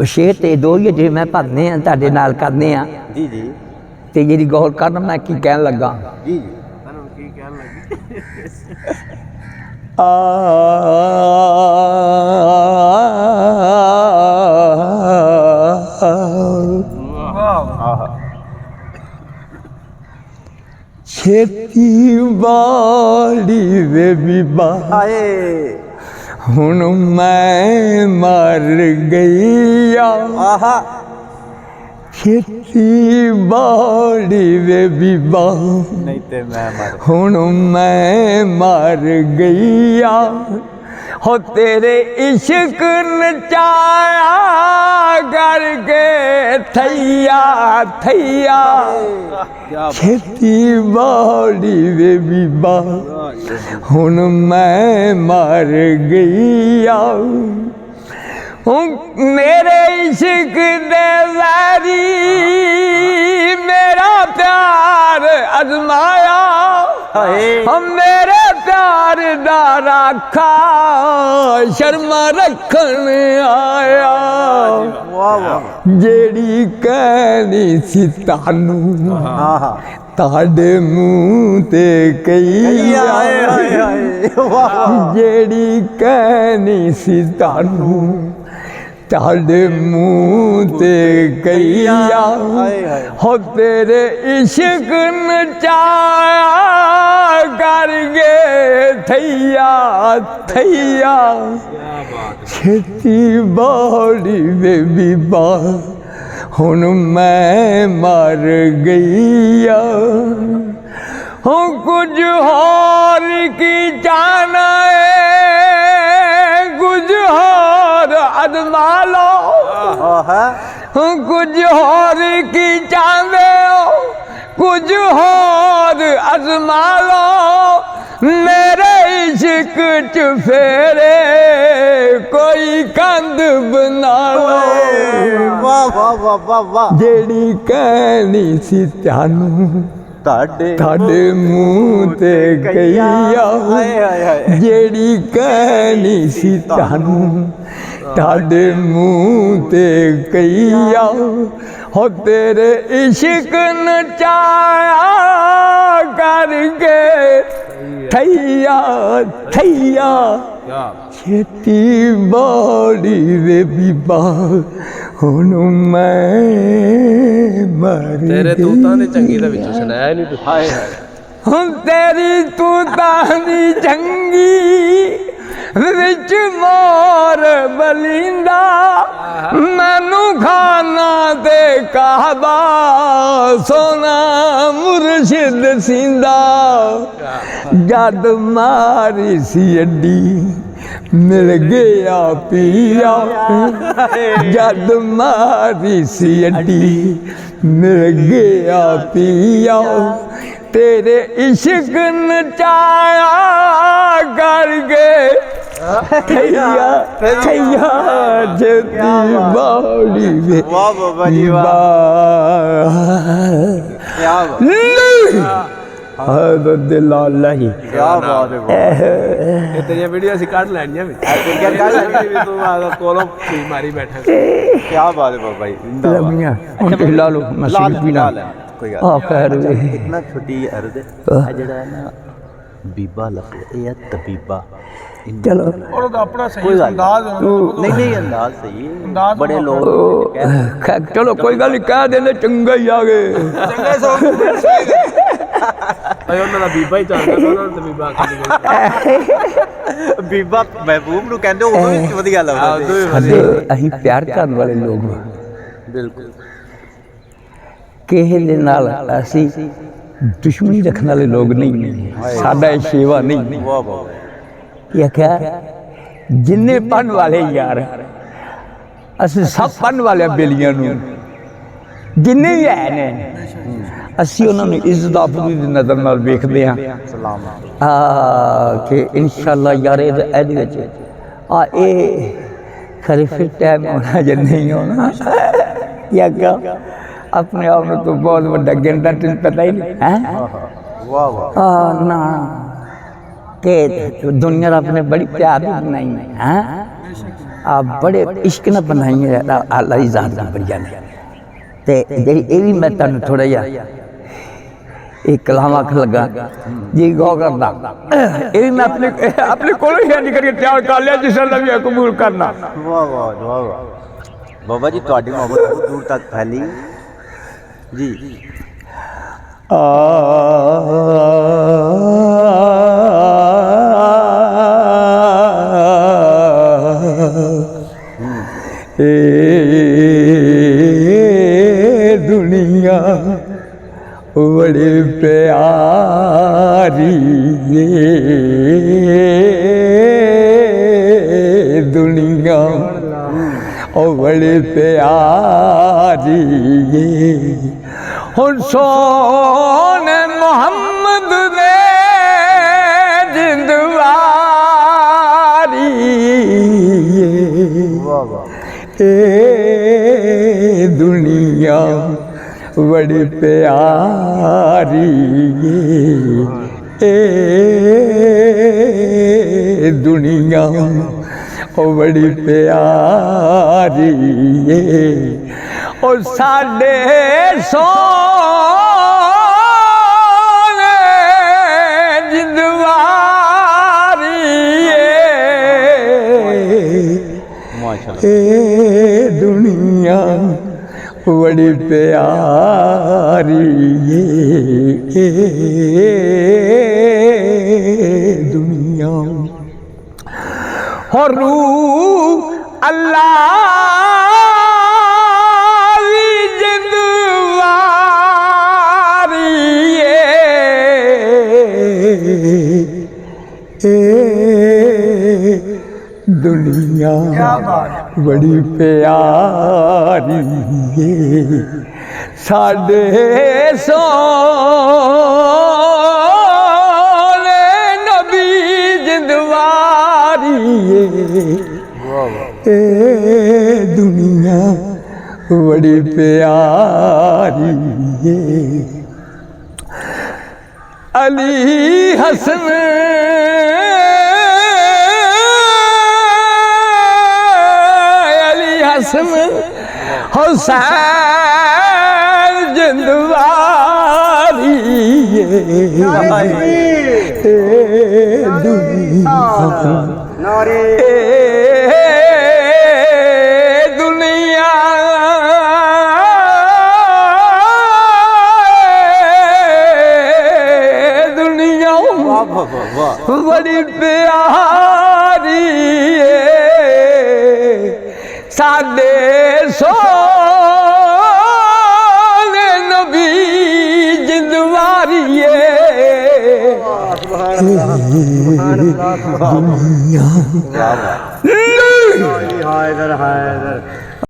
शेर तो दो ही जो मैं भरने तुहाडे नाल करने आ जी जी ते जी गौर करना मैं की कहन लगा जी जी छेती बाड़ी वे बीबा हाय हुण मैं मर गईया आहा खेती बाड़ी वे बीबा नहीं ते मैं मर हुण मैं मर गईया हो तेरे इश्क नचाया करके थैया थैया खेती बाड़ी वे बीबा हुण मैं मर गईया मेरे इश्क दे वैरी मेरा प्यार अजमाया हम मेरे प्यार दा राखा शर्मा रखन आया जेड़ी कहनी सी तानू ताड़े मुँह ते कही जेड़ी कहनी सी तानू ताड़े मुँह ते कहिया हो तेरे इश्क नचाया करके थैया थैया खेती बाड़ी वे बीबा हुण मैं मर गईया हूँ कुछ होर की जाना है कुछ होर अजमा लो हूँ कुछ होर की चाहते हो कुछ होर अजमा लो मेरे इश्क च फेरे कोई कंध बना लो जेड़ी कहनी सी तानू ताड़े मुँह ते कहिया जेड़ी कहनी सी तानू ताड़े मुँह ते कहिया हो तेरे इश्क नचाया करके थैया थैया खेती बाड़ी वे बीबा हुण मैं मर तेरे तूतां दी चंगी दे विच सुनाया नहीं तू हाय हाय हुण तेरी तूतां दी चंगी विच मोर बलिंदा मैनू खाना ते कहबा सोना मुर्शिद सींदा जद मारी सी अड्डी मिल गया पिया जद मारी सी अड्डी मिल गया पिया तेरे इश्क नचाया करके थैया थैया जती बाड़ी वे दिल ही क्या बात है तेरिया वीडियो ਅਸੀਂ ਕੱਢ ਲੈਣੀਆਂ ਵੀ ਤੂੰ ਆ ਕੋਲੋਂ ਮਾਰੀ ਬੈਠਾ क्या बात है बाबा जी लमिया ला लो मशीन भी ना कोई आ खैर इतना छोटी अर्ज है जेड़ा ना बीबा लफ्ज़ ये तबीबा चलो और अपना सही अंदाज नहीं नहीं अंदाज सही है बड़े लोग चलो कोई गल नहीं कह देने चंगा ही आ गए चंगे सो ਅਏ ਉਹਨਾਂ ਦਾ ਬੀਬਾ ਹੀ ਚੱਲਦਾ ਉਹਨਾਂ ਨੂੰ ਬੀਬਾ ਆਖੀ ਬੀਬਾ ਮਹਿਬੂਬ ਨੂੰ ਕਹਿੰਦੇ ਉਹ ਵੀ ਵਧੀਆ ਲੱਗਦਾ ਅਸੀਂ ਪਿਆਰ ਕਰਨ ਵਾਲੇ ਲੋਕ ਬਿਲਕੁਲ ਕਿਸੇ ਦੇ ਨਾਲ ਅਸੀਂ ਦੁਸ਼ਮਣੀ ਰੱਖਣ ਵਾਲੇ ਲੋਕ ਨਹੀਂ ਸਾਡਾ ਇਹ ਸੇਵਾ ਨਹੀਂ ਵਾਹ ਵਾਹ ਇਹ ਕਿਹਾ ਜਿੰਨੇ ਪੜ੍ਹਨ ਵਾਲੇ ਯਾਰ ਅਸੀਂ ਸਭ ਪੜ੍ਹਨ ਵਾਲੇ ਬੇਲੀਆਂ ਨੂੰ ਜਿੰਨੇ ਵੀ ਹੈ ਨੇ ਅਸੀਂ ਉਹਨਾਂ ਨੂੰ ਇੱਜ਼ਤ ਆਪਣੀ ਦੀ ਨਜ਼ਰ ਨਾਲ ਵੇਖਦੇ ਹਾਂ ਸਲਾਮ ਕਿ ਇਨਸ਼ਾਅੱਲਾ ਯਾਰ ਇਹਦੇ ਵਿੱਚ ਇਹ ਖਰੇ ਫਿਰ ਟਾਈਮ ਹੋਣਾ ਜਾਂ ਨਹੀਂ ਹੋਣਾ या क्या अपने आप में तो बहुत बड़ा घंटा तुम पता ही नहीं है वाह वाह ना के दुनिया अपने बड़ी प्यारी बनाई है आप बड़े इश्क ना बनाई आला दी जात की बढ़िया ने ते जेड़ी ये भी मैं तुहानू थोड़ा जिहा एक कलाम आख लगा जी गौ करदा ये भी मैं अपने कोलों ही नहीं करके तैयार कर लिया जिस अल्लाह भी कबूल करना। वाह वाह वाह वाह बाबा जी ਤੁਹਾਡੀ मोहब्बत बहुत दूर तक फैली जी। ए दुनिया बड़ी प्यारी दुनिया बड़ी प्यारी हुन सोने मोहम्मद ने जिंदवारी ए दुनिया बड़ी प्यारी ए दुनिया बड़ी प्यारी और साडे सोने जिंदवारी माशाल्लाह ए दुनिया बड़ी प्यारी दुनिया और रूह अल्लाह जिंदवारी दुनिया बड़ी प्यारी साडे सोने नबी जिंदवारी ए दुनिया बड़ी प्यारी अली हसन हसन हुसैन जिंदवारी दुनिया दुनिया बड़ी प्यारी साडे सोने नबी जिंदवारी दुनिया